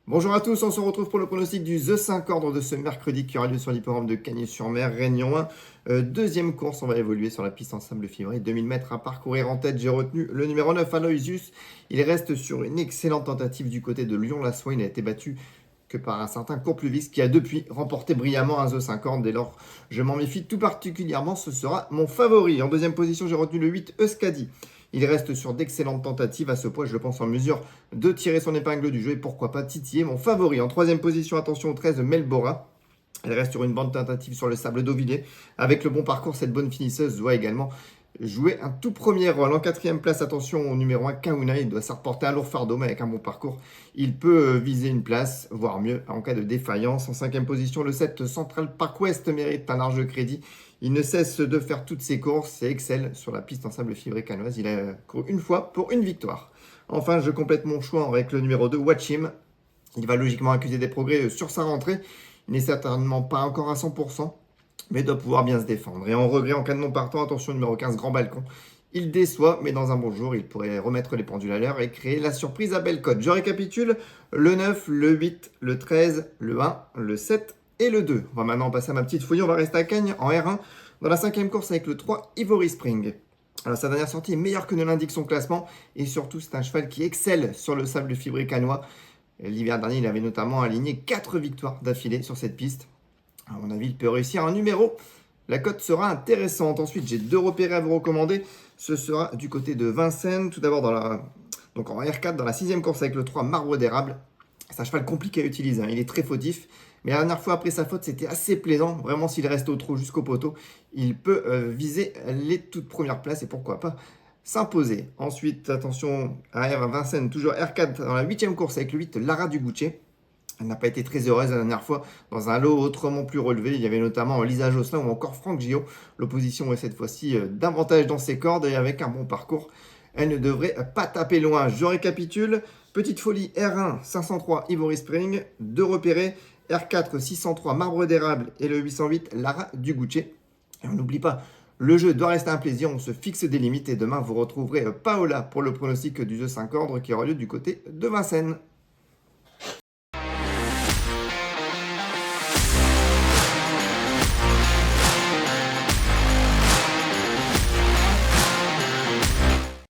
Bonjour à tous, on se retrouve pour le pronostic du The 5 ordre de ce mercredi qui aura lieu sur l'hippodrome de Cagnes-sur-Mer, Réunion 1. Deuxième course, on va évoluer sur la piste en sable fibré. 2000 mètres à parcourir en tête, j'ai retenu le numéro 9, Aloysius. Il reste sur une excellente tentative du côté de Lyon-la-Soie. Il n'a été battu que par un certain Courpluvis qui a depuis remporté brillamment un The 5 ordre. Dès lors, je m'en méfie tout particulièrement, ce sera mon favori. En deuxième position, j'ai retenu le 8, Euskadi. Il reste sur d'excellentes tentatives. À ce point, je le pense en mesure de tirer son épingle du jeu et pourquoi pas titiller mon favori. En troisième position, attention au 13, Melbora. Elle reste sur une bonne tentative sur le sable d'Auvillers. Avec le bon parcours, cette bonne finisseuse doit également jouer un tout premier rôle. En quatrième place, attention au numéro 1, Kauna. Il doit se reporter un lourd fardeau, mais avec un bon parcours, il peut viser une place, voire mieux, en cas de défaillance. En cinquième position, le 7, Central Park West mérite un large crédit. Il ne cesse de faire toutes ses courses et excelle sur la piste en sable fibré canoise. Il a couru une fois pour une victoire. Enfin, je complète mon choix avec le numéro 2, Watchim. Il va logiquement accuser des progrès sur sa rentrée. Il n'est certainement pas encore à 100%, mais doit pouvoir bien se défendre. Et en regret, en cas de non partant, attention numéro 15, Grand Balcon. Il déçoit, mais dans un bon jour, il pourrait remettre les pendules à l'heure et créer la surprise à belle cote. Je récapitule, le 9, le 8, le 13, le 1, le 7 et le 2. On va maintenant passer à ma petite fouille, on va rester à Cagnes en R1, dans la cinquième course avec le 3, Ivory Spring. Alors, sa dernière sortie est meilleure que ne l'indique son classement, et surtout, c'est un cheval qui excelle sur le sable fibré canois. L'hiver dernier, il avait notamment aligné 4 victoires d'affilée sur cette piste. À mon avis, il peut réussir un numéro. La cote sera intéressante. Ensuite, j'ai 2 repérés à vous recommander. Ce sera du côté de Vincennes. Tout d'abord, donc en R4, dans la 6e course avec le 3, Marbre d'érable. C'est un cheval compliqué à utiliser. Il est très fautif. Mais la dernière fois, après sa faute, c'était assez plaisant. Vraiment, s'il reste au trot jusqu'au poteau, il peut viser les toutes premières places. Et pourquoi pas s'imposer. Ensuite, attention à Vincennes, toujours R4 dans la 8e course avec le 8, Lara Dugouché. Elle n'a pas été très heureuse la dernière fois dans un lot autrement plus relevé. Il y avait notamment Lisa Josselin ou encore Franck Gillot. L'opposition est cette fois-ci davantage dans ses cordes et avec un bon parcours, elle ne devrait pas taper loin. Je récapitule. Petite folie R1 503 Ivory Spring. 2 repérés R4 603 Marbre d'érable et le 808 Lara Dugouché. Et on n'oublie pas, le jeu doit rester un plaisir. On se fixe des limites et demain vous retrouverez Paola pour le pronostic du jeu 5 ordre qui aura lieu du côté de Vincennes.